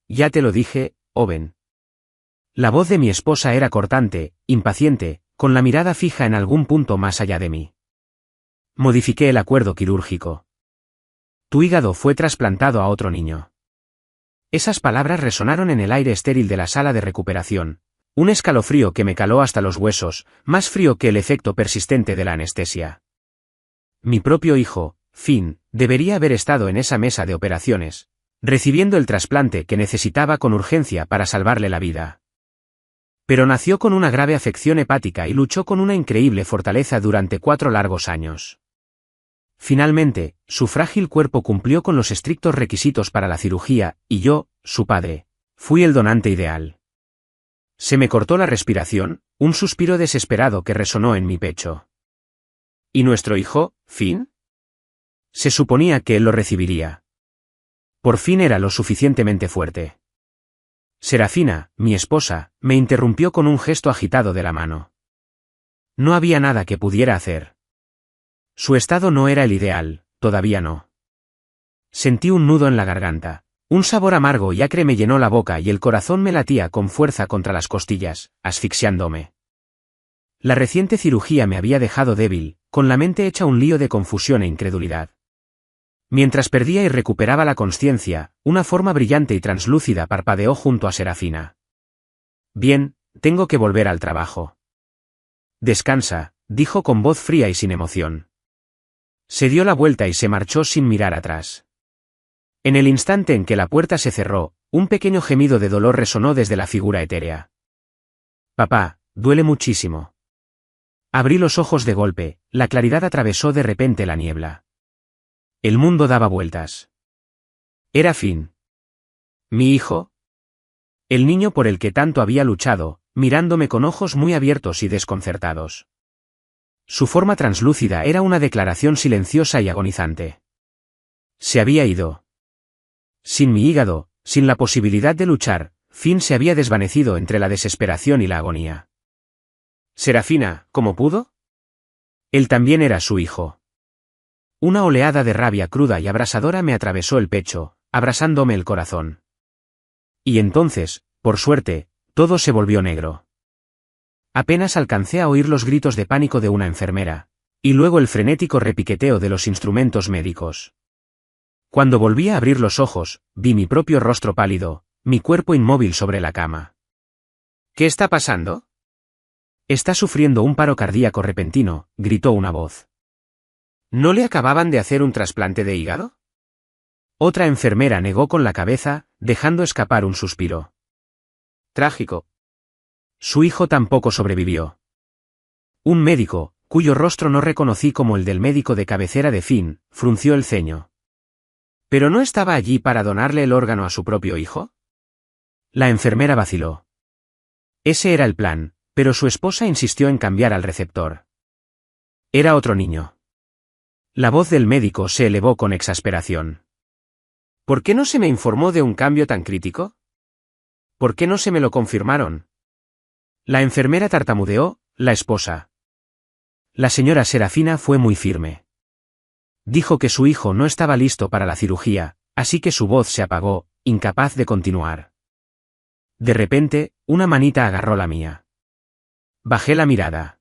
Ya te lo dije, Owen. La voz de mi esposa era cortante, impaciente, con la mirada fija en algún punto más allá de mí. Modifiqué el acuerdo quirúrgico. Tu hígado fue trasplantado a otro niño. Esas palabras resonaron en el aire estéril de la sala de recuperación, un escalofrío que me caló hasta los huesos, más frío que el efecto persistente de la anestesia. Mi propio hijo, Finn, debería haber estado en esa mesa de operaciones, recibiendo el trasplante que necesitaba con urgencia para salvarle la vida. Pero nació con una grave afección hepática y luchó con una increíble fortaleza durante 4 largos años. Finalmente, su frágil cuerpo cumplió con los estrictos requisitos para la cirugía, y yo, su padre, fui el donante ideal. Se me cortó la respiración, un suspiro desesperado que resonó en mi pecho. ¿Y nuestro hijo, Finn? Se suponía que él lo recibiría. Por fin era lo suficientemente fuerte. Serafina, mi esposa, me interrumpió con un gesto agitado de la mano. No había nada que pudiera hacer. Su estado no era el ideal, todavía no. Sentí un nudo en la garganta. Un sabor amargo y acre me llenó la boca y el corazón me latía con fuerza contra las costillas, asfixiándome. La reciente cirugía me había dejado débil, con la mente hecha un lío de confusión e incredulidad. Mientras perdía y recuperaba la consciencia, una forma brillante y translúcida parpadeó junto a Serafina. Bien, tengo que volver al trabajo. Descansa, dijo con voz fría y sin emoción. Se dio la vuelta y se marchó sin mirar atrás. En el instante en que la puerta se cerró, un pequeño gemido de dolor resonó desde la figura etérea. Papá, duele muchísimo. Abrí los ojos de golpe, la claridad atravesó de repente la niebla. El mundo daba vueltas. Era Finn. ¿Mi hijo? El niño por el que tanto había luchado, mirándome con ojos muy abiertos y desconcertados. Su forma translúcida era una declaración silenciosa y agonizante. Se había ido. Sin mi hígado, sin la posibilidad de luchar, Finn se había desvanecido entre la desesperación y la agonía. Serafina, ¿cómo pudo? Él también era su hijo. Una oleada de rabia cruda y abrasadora me atravesó el pecho, abrasándome el corazón. Y entonces, por suerte, todo se volvió negro. Apenas alcancé a oír los gritos de pánico de una enfermera, y luego el frenético repiqueteo de los instrumentos médicos. Cuando volví a abrir los ojos, vi mi propio rostro pálido, mi cuerpo inmóvil sobre la cama. ¿Qué está pasando? Está sufriendo un paro cardíaco repentino, gritó una voz. ¿No le acababan de hacer un trasplante de hígado? Otra enfermera negó con la cabeza, dejando escapar un suspiro. Trágico. Su hijo tampoco sobrevivió. Un médico, cuyo rostro no reconocí como el del médico de cabecera de Finn, frunció el ceño. ¿Pero no estaba allí para donarle el órgano a su propio hijo? La enfermera vaciló. Ese era el plan, pero su esposa insistió en cambiar al receptor. Era otro niño. La voz del médico se elevó con exasperación. ¿Por qué no se me informó de un cambio tan crítico? ¿Por qué no se me lo confirmaron? La enfermera tartamudeó, la esposa. La señora Serafina fue muy firme. Dijo que su hijo no estaba listo para la cirugía, así que su voz se apagó, incapaz de continuar. De repente, una manita agarró la mía. Bajé la mirada.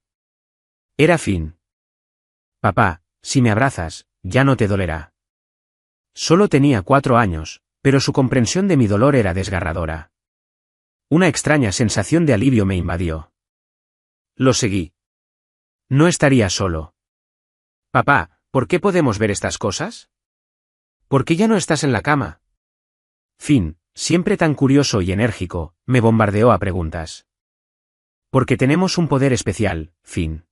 Era Finn. Papá, si me abrazas, ya no te dolerá. Solo tenía 4 años, pero su comprensión de mi dolor era desgarradora. Una extraña sensación de alivio me invadió. Lo seguí. No estaría solo. Papá, ¿por qué podemos ver estas cosas? ¿Por qué ya no estás en la cama? Finn, siempre tan curioso y enérgico, me bombardeó a preguntas. Porque tenemos un poder especial, Finn.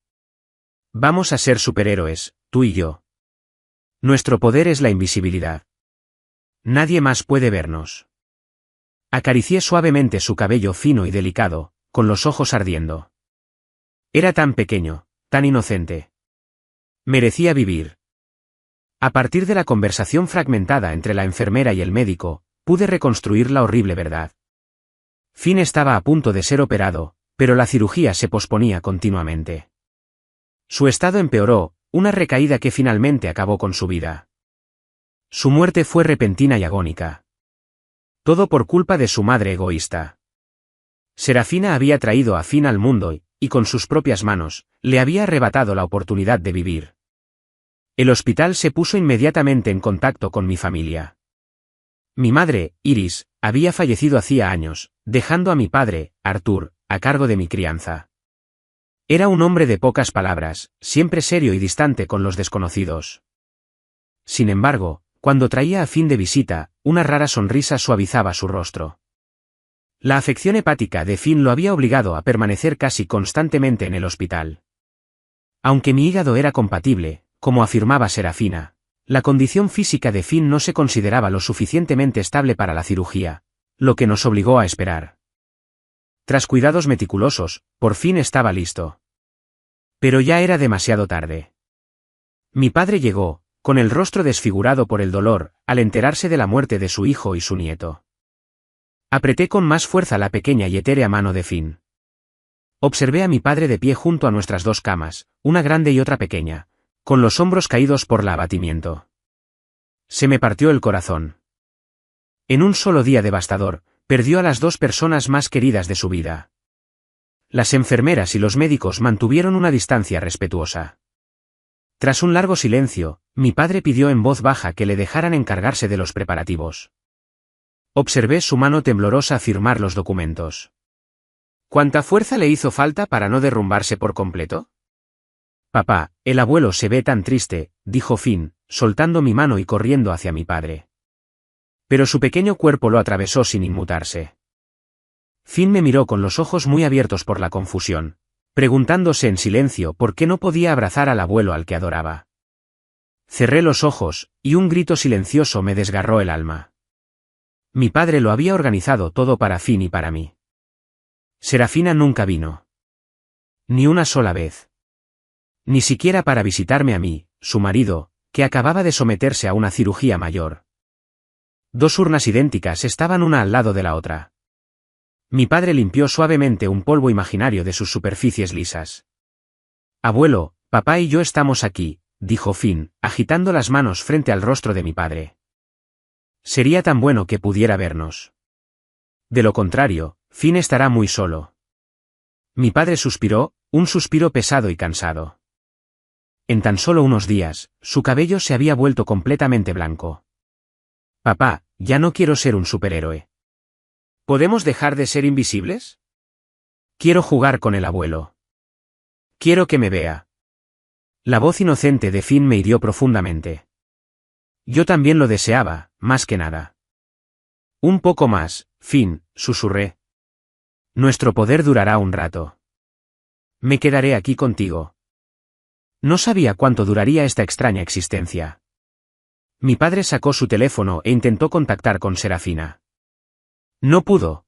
Vamos a ser superhéroes, tú y yo. Nuestro poder es la invisibilidad. Nadie más puede vernos. Acaricié suavemente su cabello fino y delicado, con los ojos ardiendo. Era tan pequeño, tan inocente. Merecía vivir. A partir de la conversación fragmentada entre la enfermera y el médico, pude reconstruir la horrible verdad. Finn estaba a punto de ser operado, pero la cirugía se posponía continuamente. Su estado empeoró, una recaída que finalmente acabó con su vida. Su muerte fue repentina y agónica. Todo por culpa de su madre egoísta. Serafina había traído a Finn al mundo y con sus propias manos, le había arrebatado la oportunidad de vivir. El hospital se puso inmediatamente en contacto con mi familia. Mi madre, Iris, había fallecido hacía años, dejando a mi padre, Arthur, a cargo de mi crianza. Era un hombre de pocas palabras, siempre serio y distante con los desconocidos. Sin embargo, cuando traía a Finn de visita, una rara sonrisa suavizaba su rostro. La afección hepática de Finn lo había obligado a permanecer casi constantemente en el hospital. Aunque mi hígado era compatible, como afirmaba Serafina, la condición física de Finn no se consideraba lo suficientemente estable para la cirugía, lo que nos obligó a esperar. Tras cuidados meticulosos, por fin estaba listo. Pero ya era demasiado tarde. Mi padre llegó, con el rostro desfigurado por el dolor, al enterarse de la muerte de su hijo y su nieto. Apreté con más fuerza la pequeña y etérea mano de Finn. Observé a mi padre de pie junto a nuestras dos camas, una grande y otra pequeña, con los hombros caídos por el abatimiento. Se me partió el corazón. En un solo día devastador, perdió a las dos personas más queridas de su vida. Las enfermeras y los médicos mantuvieron una distancia respetuosa. Tras un largo silencio, mi padre pidió en voz baja que le dejaran encargarse de los preparativos. Observé su mano temblorosa firmar los documentos. ¿Cuánta fuerza le hizo falta para no derrumbarse por completo? Papá, el abuelo se ve tan triste, dijo Finn, soltando mi mano y corriendo hacia mi padre. Pero su pequeño cuerpo lo atravesó sin inmutarse. Finn me miró con los ojos muy abiertos por la confusión, preguntándose en silencio por qué no podía abrazar al abuelo al que adoraba. Cerré los ojos, y un grito silencioso me desgarró el alma. Mi padre lo había organizado todo para Finn y para mí. Serafina nunca vino. Ni una sola vez. Ni siquiera para visitarme a mí, su marido, que acababa de someterse a una cirugía mayor. Dos urnas idénticas estaban una al lado de la otra. Mi padre limpió suavemente un polvo imaginario de sus superficies lisas. Abuelo, papá y yo estamos aquí, dijo Finn, agitando las manos frente al rostro de mi padre. Sería tan bueno que pudiera vernos. De lo contrario, Finn estará muy solo. Mi padre suspiró, un suspiro pesado y cansado. En tan solo unos días, su cabello se había vuelto completamente blanco. Papá, ya no quiero ser un superhéroe. ¿Podemos dejar de ser invisibles? Quiero jugar con el abuelo. Quiero que me vea. La voz inocente de Finn me hirió profundamente. Yo también lo deseaba, más que nada. Un poco más, Finn, susurré. Nuestro poder durará un rato. Me quedaré aquí contigo. No sabía cuánto duraría esta extraña existencia. Mi padre sacó su teléfono e intentó contactar con Serafina. No pudo.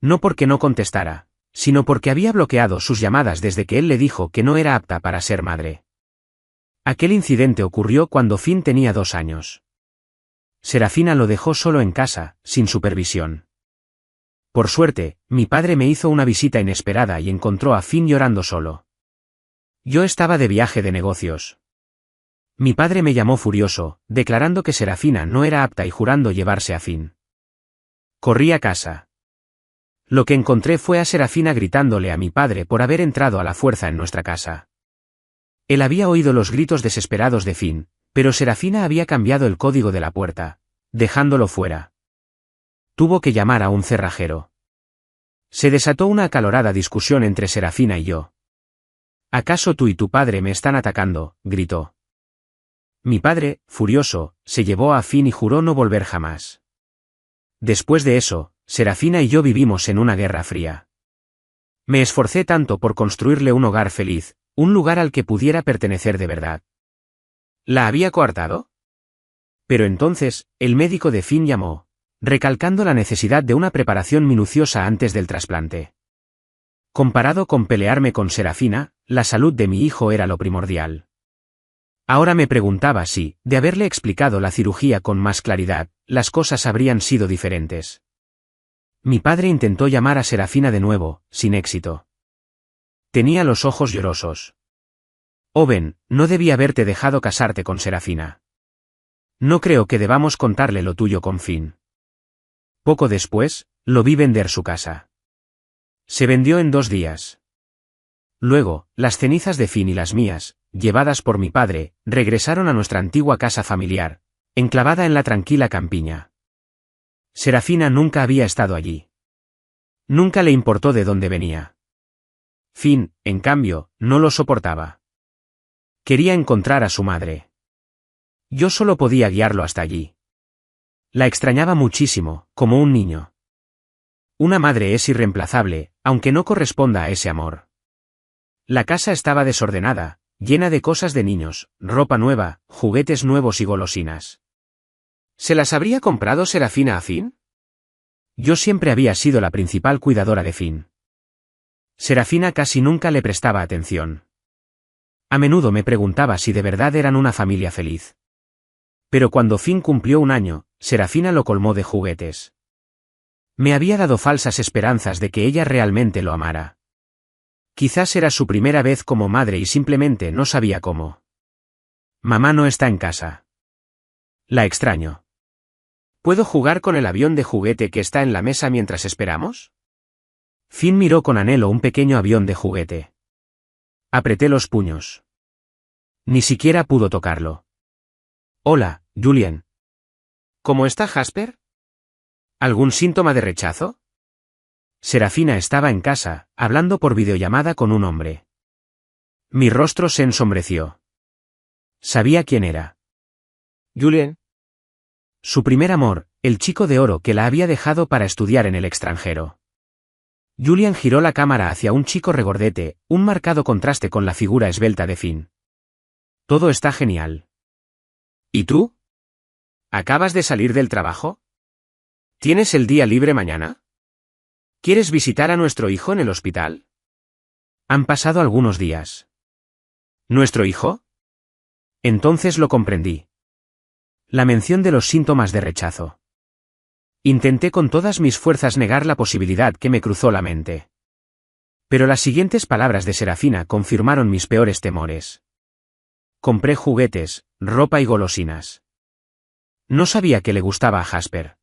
No porque no contestara, sino porque había bloqueado sus llamadas desde que él le dijo que no era apta para ser madre. Aquel incidente ocurrió cuando Finn tenía 2 años. Serafina lo dejó solo en casa, sin supervisión. Por suerte, mi padre me hizo una visita inesperada y encontró a Finn llorando solo. Yo estaba de viaje de negocios. Mi padre me llamó furioso, declarando que Serafina no era apta y jurando llevarse a Finn. Corrí a casa. Lo que encontré fue a Serafina gritándole a mi padre por haber entrado a la fuerza en nuestra casa. Él había oído los gritos desesperados de Finn, pero Serafina había cambiado el código de la puerta, dejándolo fuera. Tuvo que llamar a un cerrajero. Se desató una acalorada discusión entre Serafina y yo. ¿Acaso tú y tu padre me están atacando?, gritó. Mi padre, furioso, se llevó a Finn y juró no volver jamás. Después de eso, Serafina y yo vivimos en una guerra fría. Me esforcé tanto por construirle un hogar feliz, un lugar al que pudiera pertenecer de verdad. ¿La había coartado? Pero entonces, el médico de Finn llamó, recalcando la necesidad de una preparación minuciosa antes del trasplante. Comparado con pelearme con Serafina, la salud de mi hijo era lo primordial. Ahora me preguntaba si, de haberle explicado la cirugía con más claridad, las cosas habrían sido diferentes. Mi padre intentó llamar a Serafina de nuevo, sin éxito. Tenía los ojos llorosos. Owen, no debí haberte dejado casarte con Serafina. No creo que debamos contarle lo tuyo con Finn. Poco después, lo vi vender su casa. Se vendió en 2 días. Luego, las cenizas de Finn y las mías, llevadas por mi padre, regresaron a nuestra antigua casa familiar, enclavada en la tranquila campiña. Serafina nunca había estado allí. Nunca le importó de dónde venía. Finn, en cambio, no lo soportaba. Quería encontrar a su madre. Yo solo podía guiarlo hasta allí. La extrañaba muchísimo, como un niño. Una madre es irreemplazable, aunque no corresponda a ese amor. La casa estaba desordenada, llena de cosas de niños, ropa nueva, juguetes nuevos y golosinas. ¿Se las habría comprado Serafina a Finn? Yo siempre había sido la principal cuidadora de Finn. Serafina casi nunca le prestaba atención. A menudo me preguntaba si de verdad eran una familia feliz. Pero cuando Finn cumplió 1 año, Serafina lo colmó de juguetes. Me había dado falsas esperanzas de que ella realmente lo amara. Quizás era su primera vez como madre y simplemente no sabía cómo. Mamá no está en casa. La extraño. ¿Puedo jugar con el avión de juguete que está en la mesa mientras esperamos? Finn miró con anhelo un pequeño avión de juguete. Apreté los puños. Ni siquiera pudo tocarlo. Hola, Julian. ¿Cómo está Jasper? ¿Algún síntoma de rechazo? Serafina estaba en casa, hablando por videollamada con un hombre. Mi rostro se ensombreció. Sabía quién era. Julian. Su primer amor, el chico de oro que la había dejado para estudiar en el extranjero. Julian giró la cámara hacia un chico regordete, un marcado contraste con la figura esbelta de Finn. Todo está genial. ¿Y tú? ¿Acabas de salir del trabajo? ¿Tienes el día libre mañana? ¿Quieres visitar a nuestro hijo en el hospital? Han pasado algunos días. ¿Nuestro hijo? Entonces lo comprendí. La mención de los síntomas de rechazo. Intenté con todas mis fuerzas negar la posibilidad que me cruzó la mente. Pero las siguientes palabras de Serafina confirmaron mis peores temores. Compré juguetes, ropa y golosinas. No sabía que le gustaba a Jasper.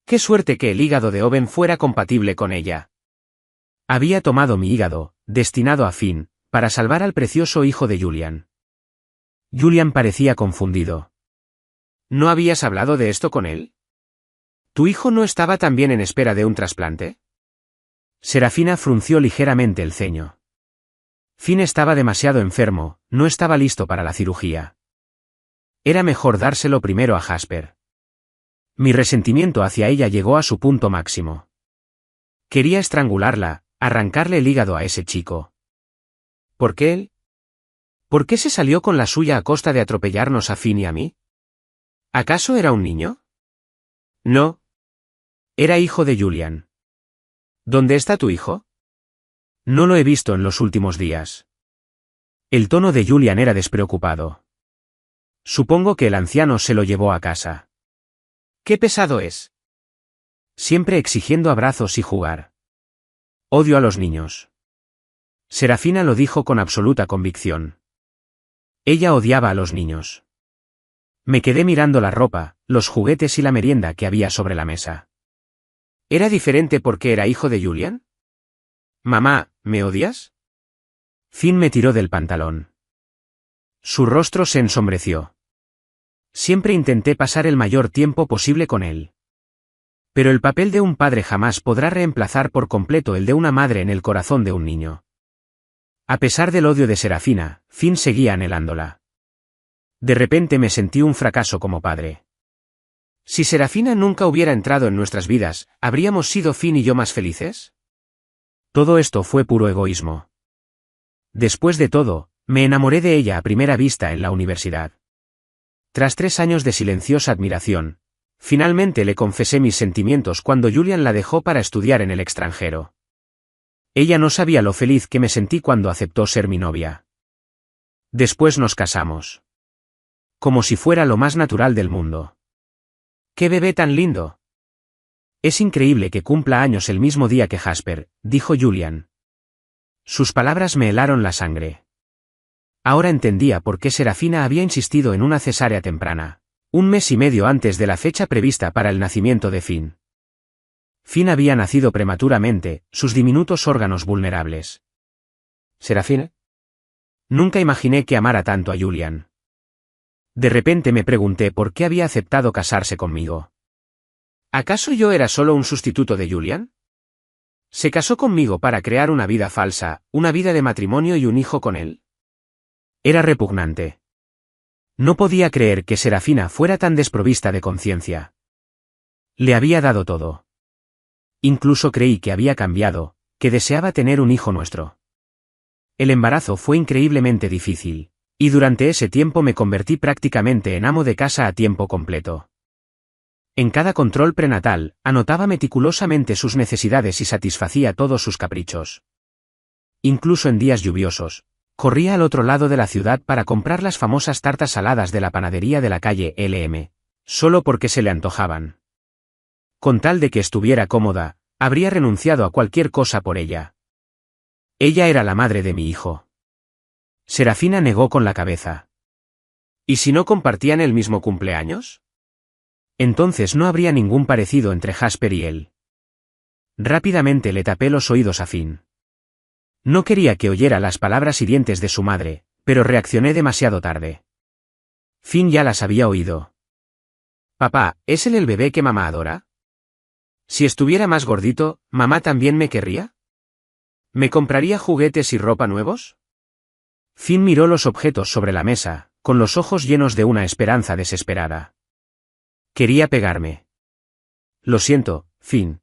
Qué suerte que el hígado de Owen fuera compatible con ella. Había tomado mi hígado, destinado a Finn, para salvar al precioso hijo de Julian. Julian parecía confundido. ¿No habías hablado de esto con él? ¿Tu hijo no estaba también en espera de un trasplante? Serafina frunció ligeramente el ceño. Finn estaba demasiado enfermo, no estaba listo para la cirugía. Era mejor dárselo primero a Jasper. Mi resentimiento hacia ella llegó a su punto máximo. Quería estrangularla, arrancarle el hígado a ese chico. ¿Por qué él? ¿Por qué se salió con la suya a costa de atropellarnos a Finn y a mí? ¿Acaso era un niño? No. Era hijo de Julian. ¿Dónde está tu hijo? No lo he visto en los últimos días. El tono de Julian era despreocupado. Supongo que el anciano se lo llevó a casa. ¡Qué pesado es! Siempre exigiendo abrazos y jugar. Odio a los niños. Serafina lo dijo con absoluta convicción. Ella odiaba a los niños. Me quedé mirando la ropa, los juguetes y la merienda que había sobre la mesa. ¿Era diferente porque era hijo de Julian? Mamá, ¿me odias? Finn me tiró del pantalón. Su rostro se ensombreció. Siempre intenté pasar el mayor tiempo posible con él. Pero el papel de un padre jamás podrá reemplazar por completo el de una madre en el corazón de un niño. A pesar del odio de Serafina, Finn seguía anhelándola. De repente me sentí un fracaso como padre. Si Serafina nunca hubiera entrado en nuestras vidas, ¿habríamos sido Finn y yo más felices? Todo esto fue puro egoísmo. Después de todo, me enamoré de ella a primera vista en la universidad. Tras 3 años de silenciosa admiración, finalmente le confesé mis sentimientos cuando Julian la dejó para estudiar en el extranjero. Ella no sabía lo feliz que me sentí cuando aceptó ser mi novia. Después nos casamos. Como si fuera lo más natural del mundo. ¡Qué bebé tan lindo! Es increíble que cumpla años el mismo día que Jasper, dijo Julian. Sus palabras me helaron la sangre. Ahora entendía por qué Serafina había insistido en una cesárea temprana, 1 mes y medio antes de la fecha prevista para el nacimiento de Finn. Finn había nacido prematuramente, sus diminutos órganos vulnerables. ¿Serafina? Nunca imaginé que amara tanto a Julian. De repente me pregunté por qué había aceptado casarse conmigo. ¿Acaso yo era solo un sustituto de Julian? ¿Se casó conmigo para crear una vida falsa, una vida de matrimonio y un hijo con él? Era repugnante. No podía creer que Serafina fuera tan desprovista de conciencia. Le había dado todo. Incluso creí que había cambiado, que deseaba tener un hijo nuestro. El embarazo fue increíblemente difícil, y durante ese tiempo me convertí prácticamente en amo de casa a tiempo completo. En cada control prenatal, anotaba meticulosamente sus necesidades y satisfacía todos sus caprichos. Incluso en días lluviosos, corría al otro lado de la ciudad para comprar las famosas tartas saladas de la panadería de la calle LM, solo porque se le antojaban. Con tal de que estuviera cómoda, habría renunciado a cualquier cosa por ella. Ella era la madre de mi hijo. Serafina negó con la cabeza. ¿Y si no compartían el mismo cumpleaños? Entonces no habría ningún parecido entre Jasper y él. Rápidamente le tapé los oídos a Finn. No quería que oyera las palabras hirientes de su madre, pero reaccioné demasiado tarde. Finn ya las había oído. Papá, ¿es él el bebé que mamá adora? Si estuviera más gordito, ¿mamá también me querría? ¿Me compraría juguetes y ropa nuevos? Finn miró los objetos sobre la mesa, con los ojos llenos de una esperanza desesperada. Quería pegarme. Lo siento, Finn.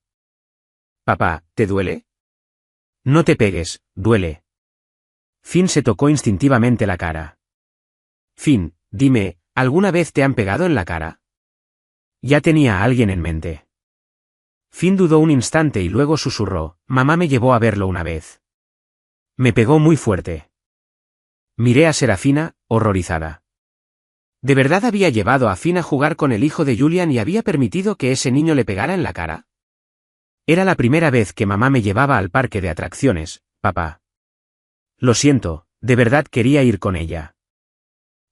Papá, ¿te duele? No te pegues, duele. Finn se tocó instintivamente la cara. Finn, dime, ¿alguna vez te han pegado en la cara? Ya tenía a alguien en mente. Finn dudó un instante y luego susurró, mamá me llevó a verlo una vez. Me pegó muy fuerte. Miré a Serafina, horrorizada. ¿De verdad había llevado a Finn a jugar con el hijo de Julian y había permitido que ese niño le pegara en la cara? Era la primera vez que mamá me llevaba al parque de atracciones, papá. Lo siento, de verdad quería ir con ella.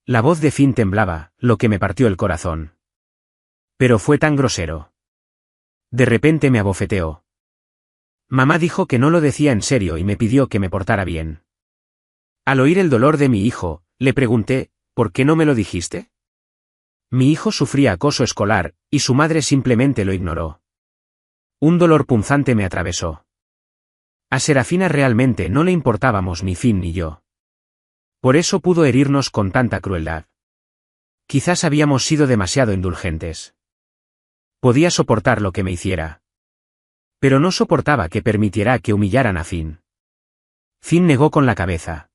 La voz de Finn temblaba, lo que me partió el corazón. Pero fue tan grosero. De repente me abofeteó. Mamá dijo que no lo decía en serio y me pidió que me portara bien. Al oír el dolor de mi hijo, le pregunté, ¿por qué no me lo dijiste? Mi hijo sufría acoso escolar, y su madre simplemente lo ignoró. Un dolor punzante me atravesó. A Serafina realmente no le importábamos ni Finn ni yo. Por eso pudo herirnos con tanta crueldad. Quizás habíamos sido demasiado indulgentes. Podía soportar lo que me hiciera. Pero no soportaba que permitiera que humillaran a Finn. Finn negó con la cabeza.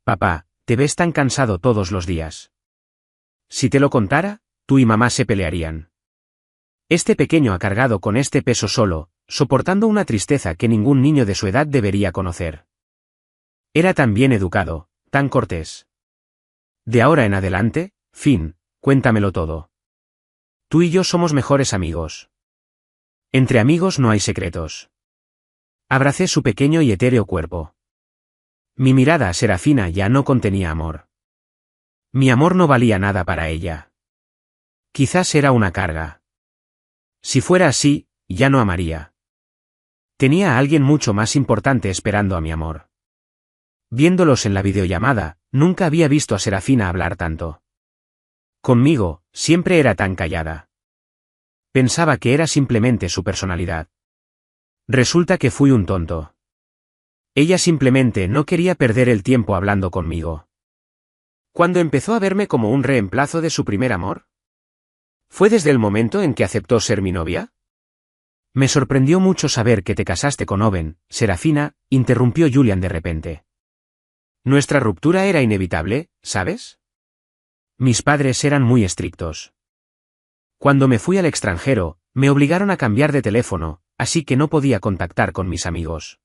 Papá, te ves tan cansado todos los días. Si te lo contara, tú y mamá se pelearían. Este pequeño ha cargado con este peso solo, soportando una tristeza que ningún niño de su edad debería conocer. Era tan bien educado, tan cortés. De ahora en adelante, Finn, cuéntamelo todo. Tú y yo somos mejores amigos. Entre amigos no hay secretos. Abracé su pequeño y etéreo cuerpo. Mi mirada a Serafina ya no contenía amor. Mi amor no valía nada para ella. Quizás era una carga. Si fuera así, ya no amaría. Tenía a alguien mucho más importante esperando a mi amor. Viéndolos en la videollamada, nunca había visto a Serafina hablar tanto. Conmigo, siempre era tan callada. Pensaba que era simplemente su personalidad. Resulta que fui un tonto. Ella simplemente no quería perder el tiempo hablando conmigo. ¿Cuándo empezó a verme como un reemplazo de su primer amor? ¿Fue desde el momento en que aceptó ser mi novia? Me sorprendió mucho saber que te casaste con Owen, Serafina, interrumpió Julian de repente. Nuestra ruptura era inevitable, ¿sabes? Mis padres eran muy estrictos. Cuando me fui al extranjero, me obligaron a cambiar de teléfono, así que no podía contactar con mis amigos.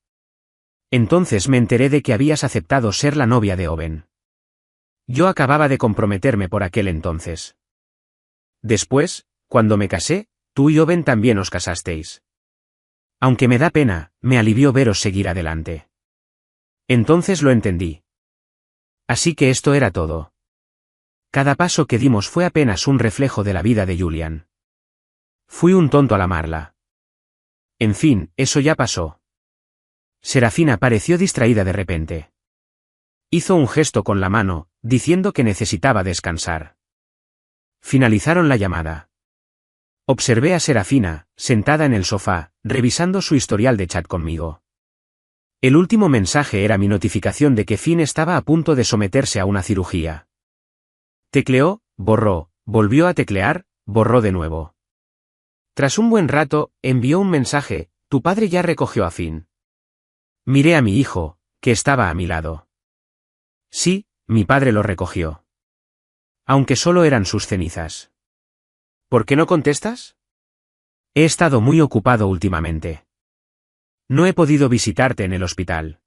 Entonces me enteré de que habías aceptado ser la novia de Owen. Yo acababa de comprometerme por aquel entonces. Después, cuando me casé, tú y Owen también os casasteis. Aunque me da pena, me alivió veros seguir adelante. Entonces lo entendí. Así que esto era todo. Cada paso que dimos fue apenas un reflejo de la vida de Julian. Fui un tonto al amarla. En fin, eso ya pasó. Serafina pareció distraída de repente. Hizo un gesto con la mano, diciendo que necesitaba descansar. Finalizaron la llamada. Observé a Serafina, sentada en el sofá, revisando su historial de chat conmigo. El último mensaje era mi notificación de que Finn estaba a punto de someterse a una cirugía. Tecleó, borró, volvió a teclear, borró de nuevo. Tras un buen rato, envió un mensaje: tu padre ya recogió a Finn. Miré a mi hijo, que estaba a mi lado. Sí, mi padre lo recogió. Aunque solo eran sus cenizas. ¿Por qué no contestas? He estado muy ocupado últimamente. No he podido visitarte en el hospital.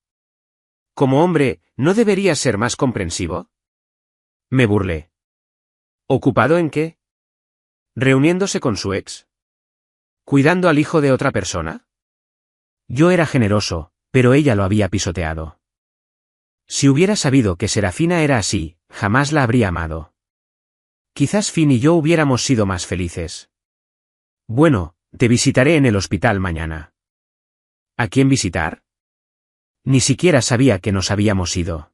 Como hombre, ¿no deberías ser más comprensivo? Me burlé. ¿Ocupado en qué? ¿Reuniéndose con su ex? ¿Cuidando al hijo de otra persona? Yo era generoso, pero ella lo había pisoteado. Si hubiera sabido que Serafina era así, jamás la habría amado. Quizás Finn y yo hubiéramos sido más felices. Bueno, te visitaré en el hospital mañana. ¿A quién visitar? Ni siquiera sabía que nos habíamos ido.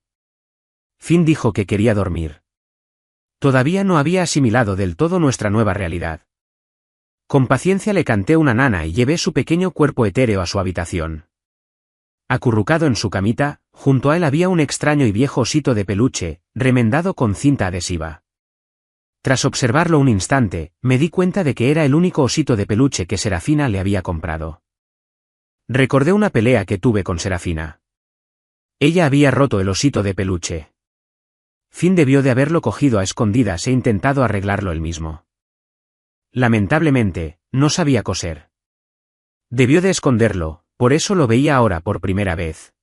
Finn dijo que quería dormir. Todavía no había asimilado del todo nuestra nueva realidad. Con paciencia le canté una nana y llevé su pequeño cuerpo etéreo a su habitación. Acurrucado en su camita, junto a él había un extraño y viejo osito de peluche, remendado con cinta adhesiva. Tras observarlo un instante, me di cuenta de que era el único osito de peluche que Serafina le había comprado. Recordé una pelea que tuve con Serafina. Ella había roto el osito de peluche. Finn debió de haberlo cogido a escondidas e intentado arreglarlo él mismo. Lamentablemente, no sabía coser. Debió de esconderlo, por eso lo veía ahora por primera vez.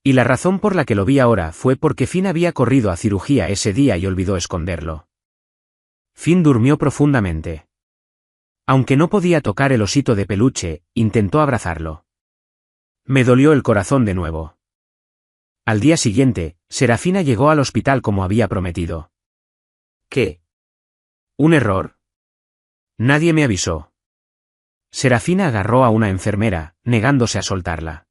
Y la razón por la que lo vi ahora fue porque Finn había corrido a cirugía ese día y olvidó esconderlo. Finn durmió profundamente. Aunque no podía tocar el osito de peluche, intentó abrazarlo. Me dolió el corazón de nuevo. Al día siguiente, Serafina llegó al hospital como había prometido. ¿Qué? ¿Un error? Nadie me avisó. Serafina agarró a una enfermera, negándose a soltarla.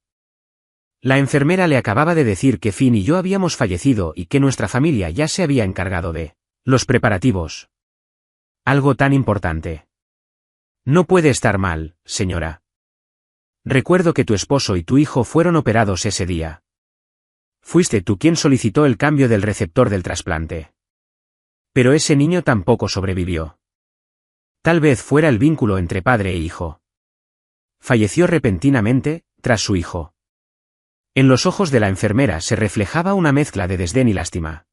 La enfermera le acababa de decir que Finn y yo habíamos fallecido y que nuestra familia ya se había encargado de los preparativos. Algo tan importante. No puede estar mal, señora. Recuerdo que tu esposo y tu hijo fueron operados ese día. Fuiste tú quien solicitó el cambio del receptor del trasplante. Pero ese niño tampoco sobrevivió. Tal vez fuera el vínculo entre padre e hijo. Falleció repentinamente, tras su hijo. En los ojos de la enfermera se reflejaba una mezcla de desdén y lástima.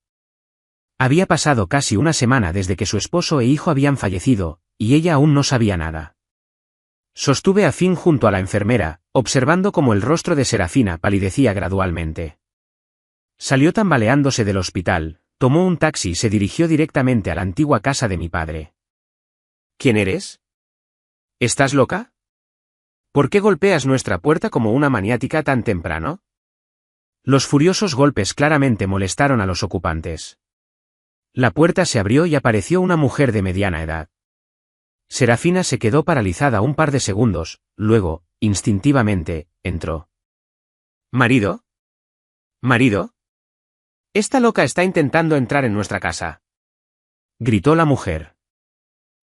Había pasado casi una semana desde que su esposo e hijo habían fallecido, y ella aún no sabía nada. Sostuve a Finn junto a la enfermera, observando cómo el rostro de Serafina palidecía gradualmente. Salió tambaleándose del hospital, tomó un taxi y se dirigió directamente a la antigua casa de mi padre. ¿Quién eres? ¿Estás loca? ¿Por qué golpeas nuestra puerta como una maniática tan temprano? Los furiosos golpes claramente molestaron a los ocupantes. La puerta se abrió y apareció una mujer de mediana edad. Serafina se quedó paralizada un par de segundos, luego, instintivamente, entró. ¿Marido? ¿Marido? Esta loca está intentando entrar en nuestra casa. Gritó la mujer.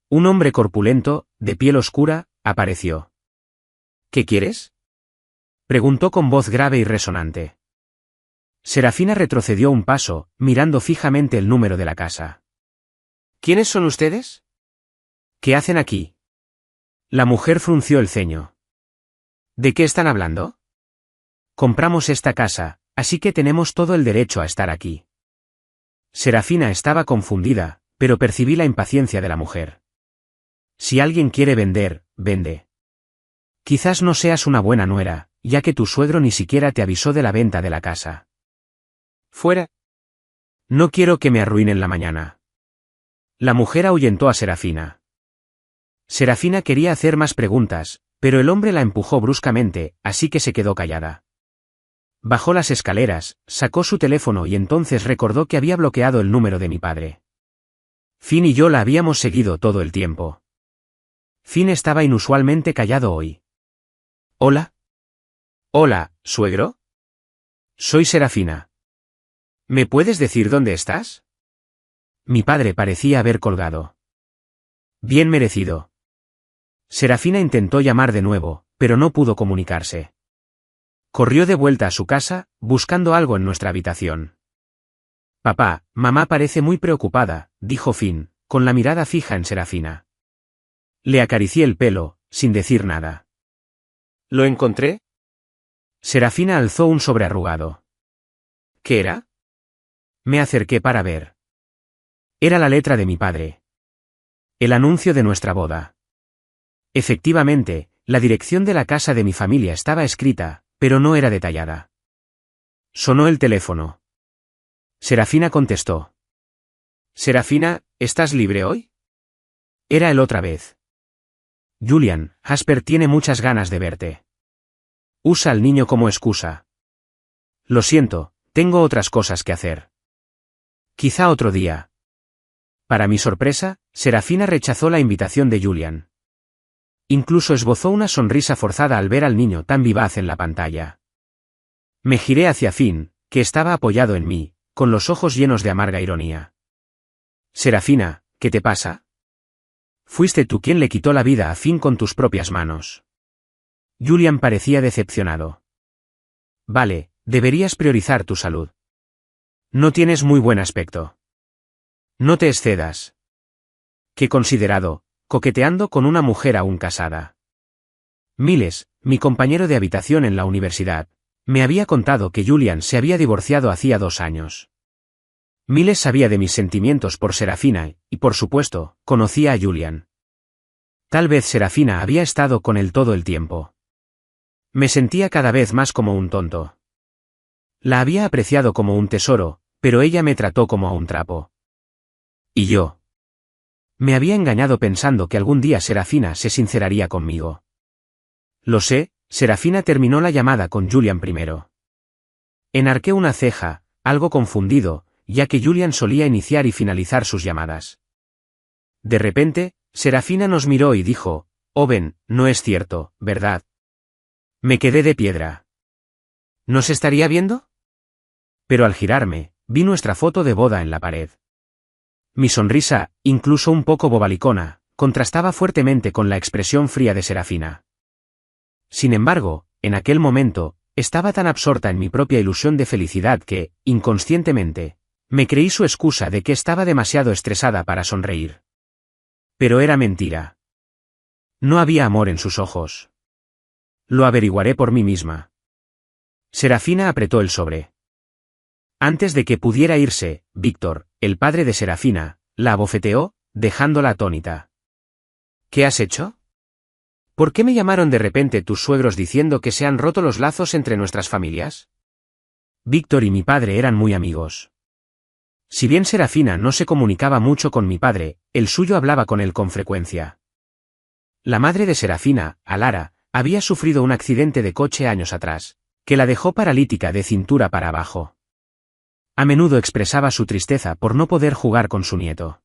Un hombre corpulento, de piel oscura, apareció. ¿Qué quieres? Preguntó con voz grave y resonante. Serafina retrocedió un paso, mirando fijamente el número de la casa. ¿Quiénes son ustedes? ¿Qué hacen aquí? La mujer frunció el ceño. ¿De qué están hablando? Compramos esta casa, así que tenemos todo el derecho a estar aquí. Serafina estaba confundida, pero percibí la impaciencia de la mujer. Si alguien quiere vender, vende. Quizás no seas una buena nuera, ya que tu suegro ni siquiera te avisó de la venta de la casa. Fuera. No quiero que me arruinen la mañana. La mujer ahuyentó a Serafina. Serafina quería hacer más preguntas, pero el hombre la empujó bruscamente, así que se quedó callada. Bajó las escaleras, sacó su teléfono y entonces recordó que había bloqueado el número de mi padre. Finn y yo la habíamos seguido todo el tiempo. Finn estaba inusualmente callado hoy. Hola. Hola, suegro. Soy Serafina. ¿Me puedes decir dónde estás? Mi padre parecía haber colgado. Bien merecido. Serafina intentó llamar de nuevo, pero no pudo comunicarse. Corrió de vuelta a su casa, buscando algo en nuestra habitación. Papá, mamá parece muy preocupada, dijo Finn, con la mirada fija en Serafina. Le acaricié el pelo, sin decir nada. ¿Lo encontré? Serafina alzó un sobre arrugado. ¿Qué era? Me acerqué para ver. Era la letra de mi padre. El anuncio de nuestra boda. Efectivamente, la dirección de la casa de mi familia estaba escrita, pero no era detallada. Sonó el teléfono. Serafina contestó. Serafina, ¿estás libre hoy? Era él otra vez. Julian, Jasper tiene muchas ganas de verte. Usa al niño como excusa. Lo siento, tengo otras cosas que hacer. Quizá otro día. Para mi sorpresa, Serafina rechazó la invitación de Julian. Incluso esbozó una sonrisa forzada al ver al niño tan vivaz en la pantalla. Me giré hacia Finn, que estaba apoyado en mí, con los ojos llenos de amarga ironía. Serafina, ¿qué te pasa? Fuiste tú quien le quitó la vida a Finn con tus propias manos. Julian parecía decepcionado. Vale, deberías priorizar tu salud. No tienes muy buen aspecto. No te excedas. Qué considerado, coqueteando con una mujer aún casada. Miles, mi compañero de habitación en la universidad, me había contado que Julian se había divorciado hacía 2 años. Miles sabía de mis sentimientos por Serafina y, por supuesto, conocía a Julian. Tal vez Serafina había estado con él todo el tiempo. Me sentía cada vez más como un tonto. La había apreciado como un tesoro, pero ella me trató como a un trapo. ¿Y yo? Me había engañado pensando que algún día Serafina se sinceraría conmigo. Lo sé, Serafina terminó la llamada con Julian primero. Enarqué una ceja, algo confundido, ya que Julian solía iniciar y finalizar sus llamadas. De repente, Serafina nos miró y dijo, Owen, no es cierto, ¿verdad? Me quedé de piedra. ¿Nos estaría viendo? Pero al girarme, vi nuestra foto de boda en la pared. Mi sonrisa, incluso un poco bobalicona, contrastaba fuertemente con la expresión fría de Serafina. Sin embargo, en aquel momento, estaba tan absorta en mi propia ilusión de felicidad que, inconscientemente, me creí su excusa de que estaba demasiado estresada para sonreír. Pero era mentira. No había amor en sus ojos. Lo averiguaré por mí misma. Serafina apretó el sobre. Antes de que pudiera irse, Víctor, el padre de Serafina, la abofeteó, dejándola atónita. ¿Qué has hecho? ¿Por qué me llamaron de repente tus suegros diciendo que se han roto los lazos entre nuestras familias? Víctor y mi padre eran muy amigos. Si bien Serafina no se comunicaba mucho con mi padre, el suyo hablaba con él con frecuencia. La madre de Serafina, Alara, había sufrido un accidente de coche años atrás, que la dejó paralítica de cintura para abajo. A menudo expresaba su tristeza por no poder jugar con su nieto.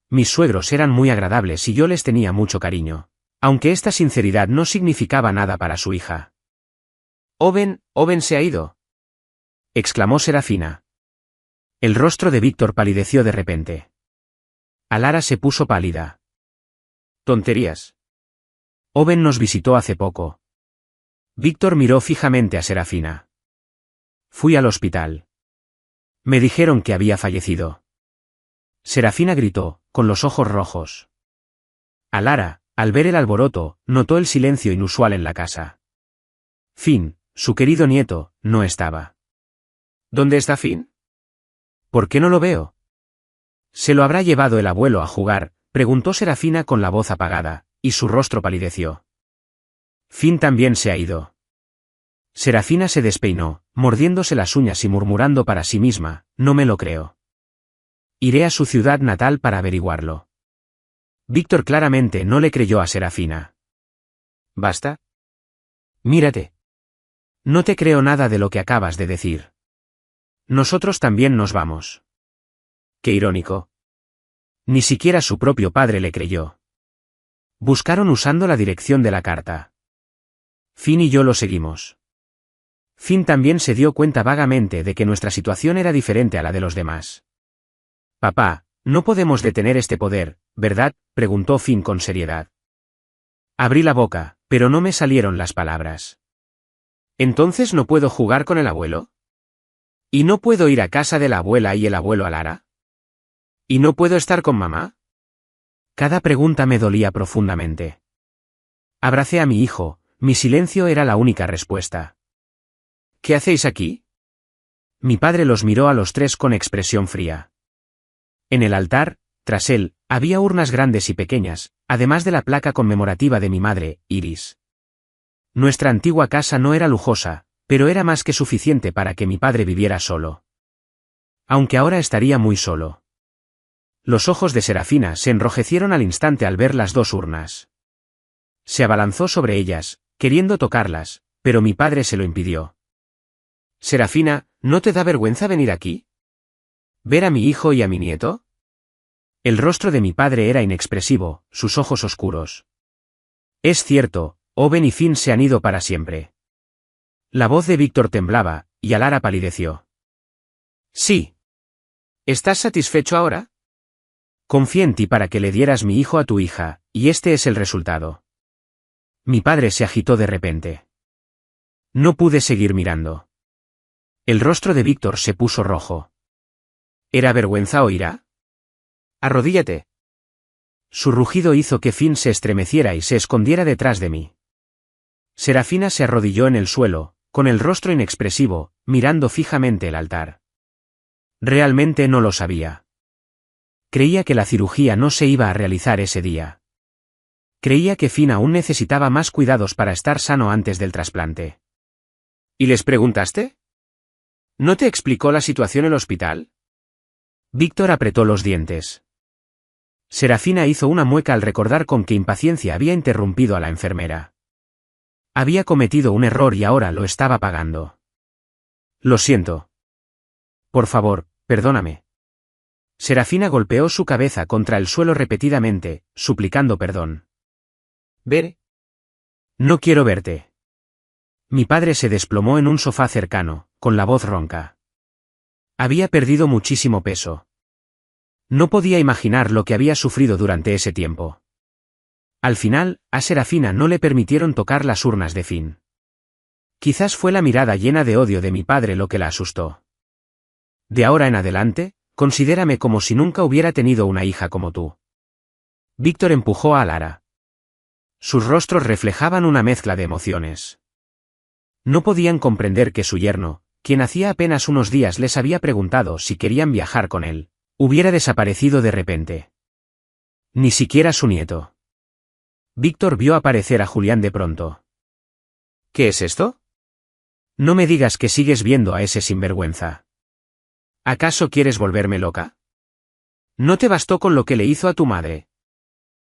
Mis suegros eran muy agradables y yo les tenía mucho cariño, aunque esta sinceridad no significaba nada para su hija. Owen se ha ido, exclamó Serafina. El rostro de Víctor palideció de repente. Alara se puso pálida. Tonterías. Owen nos visitó hace poco. Víctor miró fijamente a Serafina. Fui al hospital. Me dijeron que había fallecido. Serafina gritó, con los ojos rojos. Alara, al ver el alboroto, notó el silencio inusual en la casa. Finn, su querido nieto, no estaba. ¿Dónde está Finn? ¿Por qué no lo veo? ¿Se lo habrá llevado el abuelo a jugar?, preguntó Serafina con la voz apagada, y su rostro palideció. Finn también se ha ido. Serafina se despeinó, mordiéndose las uñas y murmurando para sí misma, no me lo creo. Iré a su ciudad natal para averiguarlo. Víctor claramente no le creyó a Serafina. ¿Basta? Mírate. No te creo nada de lo que acabas de decir. Nosotros también nos vamos. Qué irónico. Ni siquiera su propio padre le creyó. Buscaron usando la dirección de la carta. Finn y yo lo seguimos. Finn también se dio cuenta vagamente de que nuestra situación era diferente a la de los demás. Papá, no podemos detener este poder, ¿verdad?, preguntó Finn con seriedad. Abrí la boca, pero no me salieron las palabras. ¿Entonces no puedo jugar con el abuelo? ¿Y no puedo ir a casa de la abuela y el abuelo Alara? ¿Y no puedo estar con mamá? Cada pregunta me dolía profundamente. Abracé a mi hijo, mi silencio era la única respuesta. ¿Qué hacéis aquí? Mi padre los miró a los tres con expresión fría. En el altar, tras él, había urnas grandes y pequeñas, además de la placa conmemorativa de mi madre, Iris. Nuestra antigua casa no era lujosa, pero era más que suficiente para que mi padre viviera solo. Aunque ahora estaría muy solo. Los ojos de Serafina se enrojecieron al instante al ver las dos urnas. Se abalanzó sobre ellas, queriendo tocarlas, pero mi padre se lo impidió. Serafina, ¿no te da vergüenza venir aquí? ¿Ver a mi hijo y a mi nieto? El rostro de mi padre era inexpresivo, sus ojos oscuros. Es cierto, Owen y Finn se han ido para siempre. La voz de Víctor temblaba, y Alara palideció. Sí. ¿Estás satisfecho ahora? Confié en ti para que le dieras mi hijo a tu hija, y este es el resultado. Mi padre se agitó de repente. No pude seguir mirando. El rostro de Víctor se puso rojo. ¿Era vergüenza o ira? Arrodíllate. Su rugido hizo que Finn se estremeciera y se escondiera detrás de mí. Serafina se arrodilló en el suelo, con el rostro inexpresivo, mirando fijamente el altar. Realmente no lo sabía. Creía que la cirugía no se iba a realizar ese día. Creía que Finn aún necesitaba más cuidados para estar sano antes del trasplante. ¿Y les preguntaste? ¿No te explicó la situación en el hospital? Víctor apretó los dientes. Serafina hizo una mueca al recordar con qué impaciencia había interrumpido a la enfermera. Había cometido un error y ahora lo estaba pagando. Lo siento. Por favor, perdóname. Serafina golpeó su cabeza contra el suelo repetidamente, suplicando perdón. ¿Ver? No quiero verte. Mi padre se desplomó en un sofá cercano, con la voz ronca. Había perdido muchísimo peso. No podía imaginar lo que había sufrido durante ese tiempo. Al final, a Serafina no le permitieron tocar las urnas de Finn. Quizás fue la mirada llena de odio de mi padre lo que la asustó. De ahora en adelante, considérame como si nunca hubiera tenido una hija como tú. Víctor empujó a Alara. Sus rostros reflejaban una mezcla de emociones. No podían comprender que su yerno, quien hacía apenas unos días les había preguntado si querían viajar con él, hubiera desaparecido de repente. Ni siquiera su nieto. Víctor vio aparecer a Julián de pronto. ¿Qué es esto? No me digas que sigues viendo a ese sinvergüenza. ¿Acaso quieres volverme loca? ¿No te bastó con lo que le hizo a tu madre?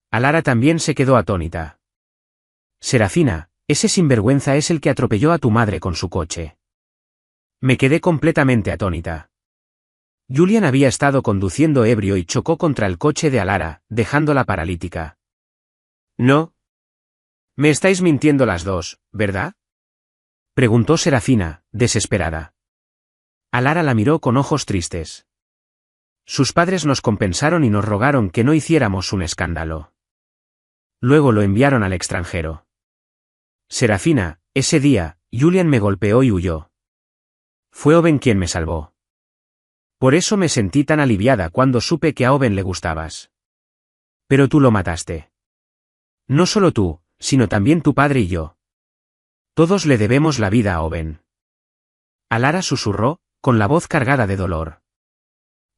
Alara también se quedó atónita. Serafina, ese sinvergüenza es el que atropelló a tu madre con su coche. Me quedé completamente atónita. Julian había estado conduciendo ebrio y chocó contra el coche de Alara, dejándola paralítica. No. Me estáis mintiendo las dos, ¿verdad? Preguntó Serafina, desesperada. Alara la miró con ojos tristes. Sus padres nos compensaron y nos rogaron que no hiciéramos un escándalo. Luego lo enviaron al extranjero. Serafina, ese día, Julian me golpeó y huyó. Fue Owen quien me salvó. Por eso me sentí tan aliviada cuando supe que a Owen le gustabas. Pero tú lo mataste. No solo tú, sino también tu padre y yo. Todos le debemos la vida a Owen. Alara susurró, con la voz cargada de dolor.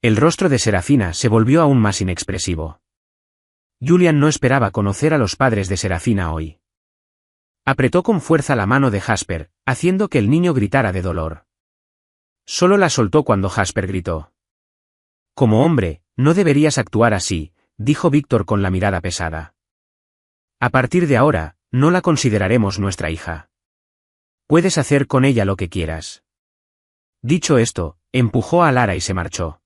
El rostro de Serafina se volvió aún más inexpresivo. Julian no esperaba conocer a los padres de Serafina hoy. Apretó con fuerza la mano de Jasper, haciendo que el niño gritara de dolor. Solo la soltó cuando Jasper gritó. Como hombre, no deberías actuar así, dijo Víctor con la mirada pesada. A partir de ahora, no la consideraremos nuestra hija. Puedes hacer con ella lo que quieras. Dicho esto, empujó a Alara y se marchó.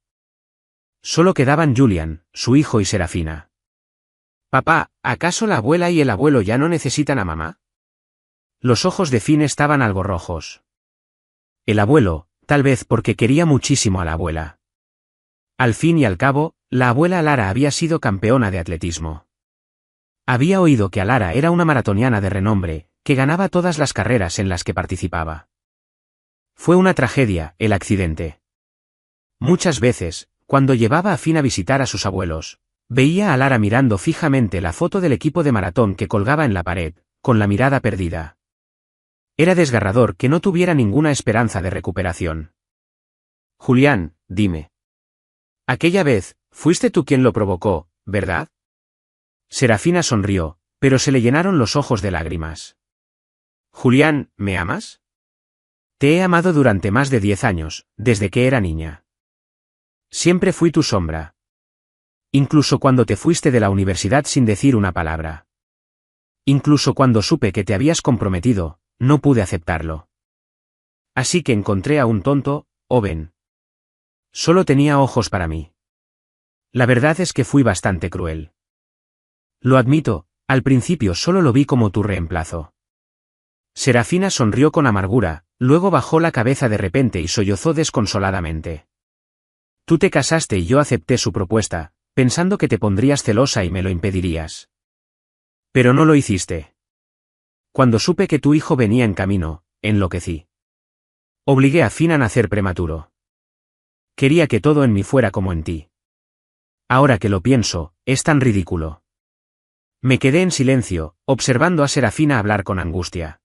Solo quedaban Julian, su hijo y Serafina. Papá, ¿acaso la abuela y el abuelo ya no necesitan a mamá? Los ojos de Finn estaban algo rojos. El abuelo, tal vez porque quería muchísimo a la abuela. Al fin y al cabo, la abuela Lara había sido campeona de atletismo. Había oído que Lara era una maratoniana de renombre, que ganaba todas las carreras en las que participaba. Fue una tragedia, el accidente. Muchas veces, cuando llevaba a Finn a visitar a sus abuelos, veía a Lara mirando fijamente la foto del equipo de maratón que colgaba en la pared, con la mirada perdida. Era desgarrador que no tuviera ninguna esperanza de recuperación. Julián, dime. Aquella vez, fuiste tú quien lo provocó, ¿verdad? Serafina sonrió, pero se le llenaron los ojos de lágrimas. Julián, ¿me amas? Te he amado durante más de 10 años, desde que era niña. Siempre fui tu sombra. Incluso cuando te fuiste de la universidad sin decir una palabra. Incluso cuando supe que te habías comprometido, no pude aceptarlo. Así que encontré a un tonto, Owen. Solo tenía ojos para mí. La verdad es que fui bastante cruel. Lo admito, al principio solo lo vi como tu reemplazo. Serafina sonrió con amargura, luego bajó la cabeza de repente y sollozó desconsoladamente. Tú te casaste y yo acepté su propuesta, pensando que te pondrías celosa y me lo impedirías. Pero no lo hiciste. Cuando supe que tu hijo venía en camino, enloquecí. Obligué a Finn a nacer prematuro. Quería que todo en mí fuera como en ti. Ahora que lo pienso, es tan ridículo. Me quedé en silencio, observando a Serafina hablar con angustia.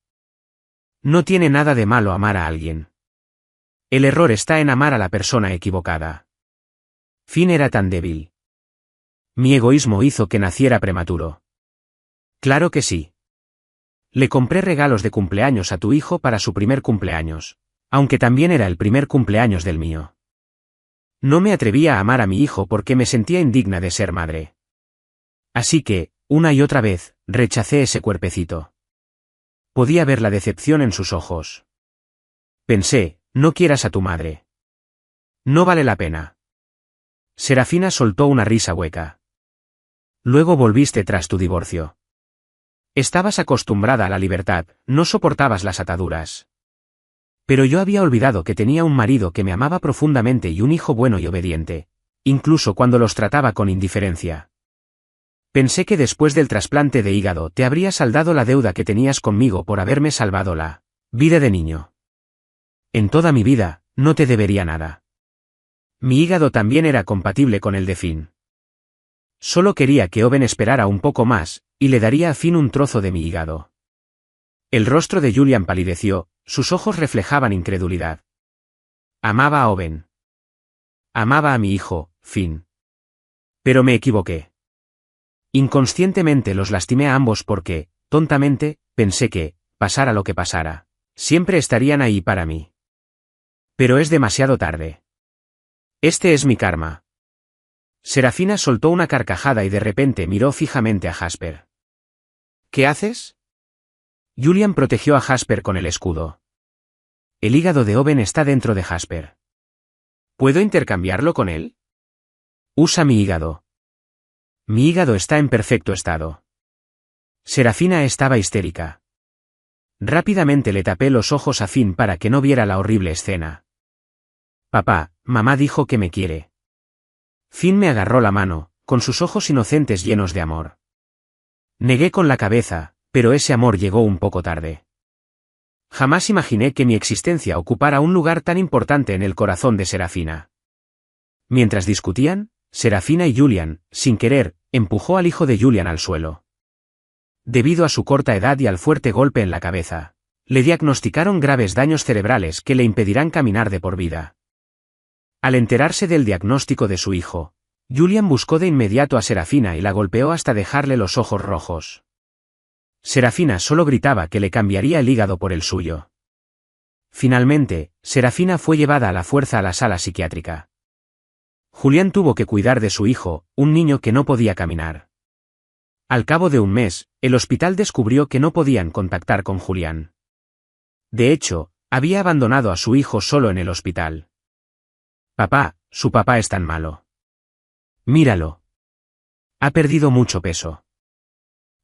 No tiene nada de malo amar a alguien. El error está en amar a la persona equivocada. Finn era tan débil. Mi egoísmo hizo que naciera prematuro. Claro que sí. Le compré regalos de cumpleaños a tu hijo para su primer cumpleaños, aunque también era el primer cumpleaños del mío. No me atrevía a amar a mi hijo porque me sentía indigna de ser madre. Así que, una y otra vez, rechacé ese cuerpecito. Podía ver la decepción en sus ojos. Pensé, no quieras a tu madre. No vale la pena. Serafina soltó una risa hueca. Luego volviste tras tu divorcio. Estabas acostumbrada a la libertad, no soportabas las ataduras. Pero yo había olvidado que tenía un marido que me amaba profundamente y un hijo bueno y obediente, incluso cuando los trataba con indiferencia. Pensé que después del trasplante de hígado te habría saldado la deuda que tenías conmigo por haberme salvado la vida de niño. En toda mi vida, no te debería nada. Mi hígado también era compatible con el de Finn. Solo quería que Owen esperara un poco más, y le daría a Finn un trozo de mi hígado. El rostro de Julian palideció, sus ojos reflejaban incredulidad. Amaba a Owen. Amaba a mi hijo, Finn. Pero me equivoqué. Inconscientemente los lastimé a ambos porque, tontamente, pensé que, pasara lo que pasara, siempre estarían ahí para mí. Pero es demasiado tarde. Este es mi karma. Serafina soltó una carcajada y de repente miró fijamente a Jasper. ¿Qué haces? Julian protegió a Jasper con el escudo. El hígado de Owen está dentro de Jasper. ¿Puedo intercambiarlo con él? Usa mi hígado. Mi hígado está en perfecto estado. Serafina estaba histérica. Rápidamente le tapé los ojos a Finn para que no viera la horrible escena. Papá, mamá dijo que me quiere. Finn me agarró la mano, con sus ojos inocentes llenos de amor. Negué con la cabeza, pero ese amor llegó un poco tarde. Jamás imaginé que mi existencia ocupara un lugar tan importante en el corazón de Serafina. Mientras discutían, Serafina y Julian, sin querer, empujó al hijo de Julian al suelo. Debido a su corta edad y al fuerte golpe en la cabeza, le diagnosticaron graves daños cerebrales que le impedirán caminar de por vida. Al enterarse del diagnóstico de su hijo, Julian buscó de inmediato a Serafina y la golpeó hasta dejarle los ojos rojos. Serafina solo gritaba que le cambiaría el hígado por el suyo. Finalmente, Serafina fue llevada a la fuerza a la sala psiquiátrica. Julián tuvo que cuidar de su hijo, un niño que no podía caminar. Al cabo de un mes, el hospital descubrió que no podían contactar con Julián. De hecho, había abandonado a su hijo solo en el hospital. Papá, su papá es tan malo. Míralo. Ha perdido mucho peso.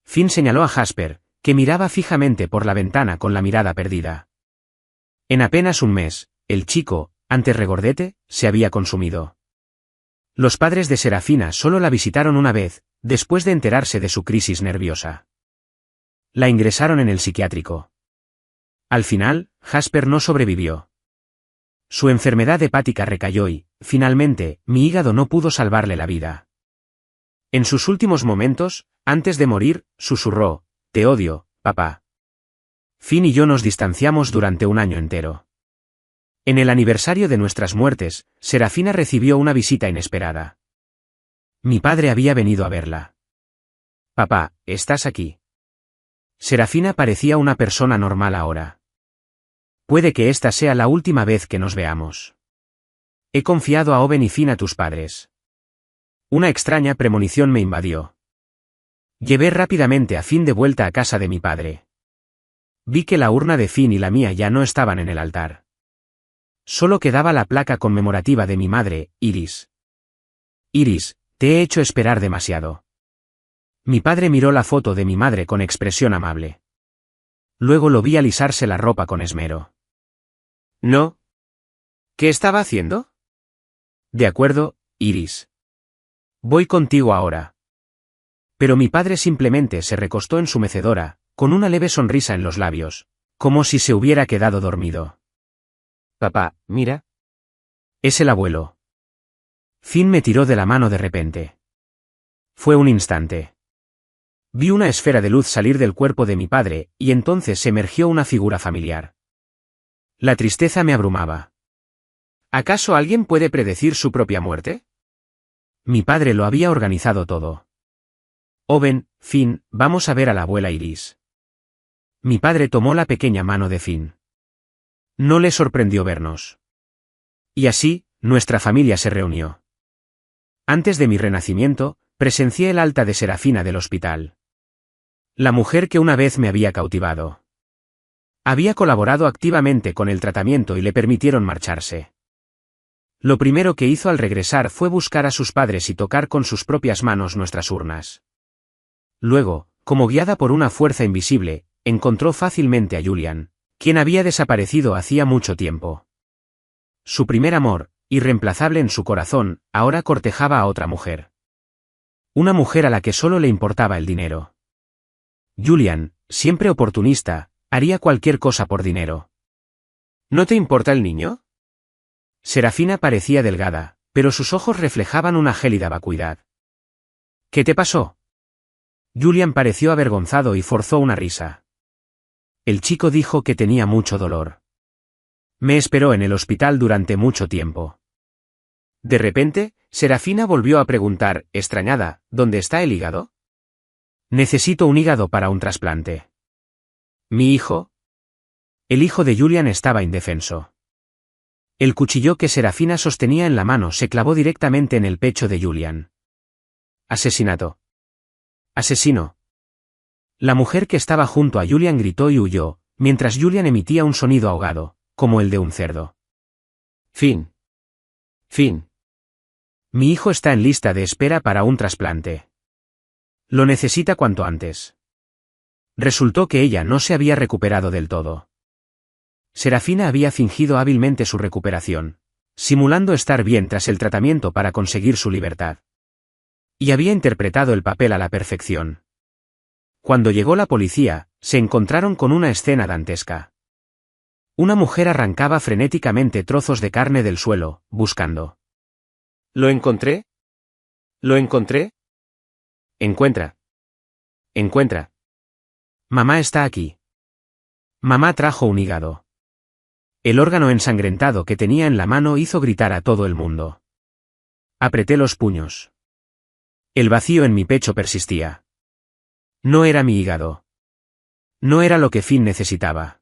Finn señaló a Jasper, que miraba fijamente por la ventana con la mirada perdida. En apenas un mes, el chico, antes regordete, se había consumido. Los padres de Serafina solo la visitaron una vez, después de enterarse de su crisis nerviosa. La ingresaron en el psiquiátrico. Al final, Jasper no sobrevivió. Su enfermedad hepática recayó y, finalmente, mi hígado no pudo salvarle la vida. En sus últimos momentos, antes de morir, susurró: «Te odio, papá». Finn y yo nos distanciamos durante un año entero. En el aniversario de nuestras muertes, Serafina recibió una visita inesperada. Mi padre había venido a verla. «Papá, ¿estás aquí?» Serafina parecía una persona normal ahora. «Puede que esta sea la última vez que nos veamos. He confiado a Owen y Finn a tus padres». Una extraña premonición me invadió. Llevé rápidamente a Finn de vuelta a casa de mi padre. Vi que la urna de Finn y la mía ya no estaban en el altar. Solo quedaba la placa conmemorativa de mi madre, Iris. «Iris, te he hecho esperar demasiado». Mi padre miró la foto de mi madre con expresión amable. Luego lo vi alisarse la ropa con esmero. «¿No? ¿Qué estaba haciendo?» «De acuerdo, Iris. Voy contigo ahora». Pero mi padre simplemente se recostó en su mecedora, con una leve sonrisa en los labios, como si se hubiera quedado dormido. «Papá, mira». «Es el abuelo». Finn me tiró de la mano de repente. Fue un instante. Vi una esfera de luz salir del cuerpo de mi padre, y entonces emergió una figura familiar. La tristeza me abrumaba. ¿Acaso alguien puede predecir su propia muerte? Mi padre lo había organizado todo. «Owen, Finn, vamos a ver a la abuela Iris». Mi padre tomó la pequeña mano de Finn. No le sorprendió vernos. Y así, nuestra familia se reunió. Antes de mi renacimiento, presencié el alta de Serafina del hospital. La mujer que una vez me había cautivado. Había colaborado activamente con el tratamiento y le permitieron marcharse. Lo primero que hizo al regresar fue buscar a sus padres y tocar con sus propias manos nuestras urnas. Luego, como guiada por una fuerza invisible, encontró fácilmente a Julian, quien había desaparecido hacía mucho tiempo. Su primer amor, irreemplazable en su corazón, ahora cortejaba a otra mujer. Una mujer a la que solo le importaba el dinero. Julian, siempre oportunista, haría cualquier cosa por dinero. ¿No te importa el niño? Serafina parecía delgada, pero sus ojos reflejaban una gélida vacuidad. ¿Qué te pasó? Julian pareció avergonzado y forzó una risa. El chico dijo que tenía mucho dolor. Me esperó en el hospital durante mucho tiempo. De repente, Serafina volvió a preguntar, extrañada, ¿dónde está el hígado? Necesito un hígado para un trasplante. ¿Mi hijo? El hijo de Julian estaba indefenso. El cuchillo que Serafina sostenía en la mano se clavó directamente en el pecho de Julian. Asesinato. Asesino. La mujer que estaba junto a Julian gritó y huyó, mientras Julian emitía un sonido ahogado, como el de un cerdo. Finn. Finn. Mi hijo está en lista de espera para un trasplante. Lo necesita cuanto antes. Resultó que ella no se había recuperado del todo. Serafina había fingido hábilmente su recuperación, simulando estar bien tras el tratamiento para conseguir su libertad. Y había interpretado el papel a la perfección. Cuando llegó la policía, se encontraron con una escena dantesca. Una mujer arrancaba frenéticamente trozos de carne del suelo, buscando. ¿Lo encontré? ¿Lo encontré? Encuentra. Encuentra. Mamá está aquí. Mamá trajo un hígado. El órgano ensangrentado que tenía en la mano hizo gritar a todo el mundo. Apreté los puños. El vacío en mi pecho persistía. No era mi hígado. No era lo que Finn necesitaba.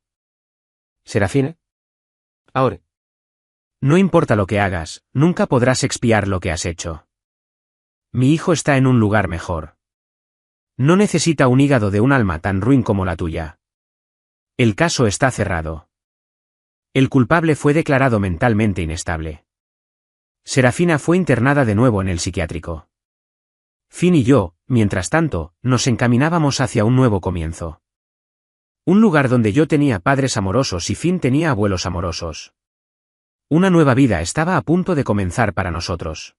¿Serafina? Ahora. No importa lo que hagas, nunca podrás expiar lo que has hecho. Mi hijo está en un lugar mejor. No necesita un hígado de un alma tan ruin como la tuya. El caso está cerrado. El culpable fue declarado mentalmente inestable. Serafina fue internada de nuevo en el psiquiátrico. Finn y yo, mientras tanto, nos encaminábamos hacia un nuevo comienzo. Un lugar donde yo tenía padres amorosos y Finn tenía abuelos amorosos. Una nueva vida estaba a punto de comenzar para nosotros.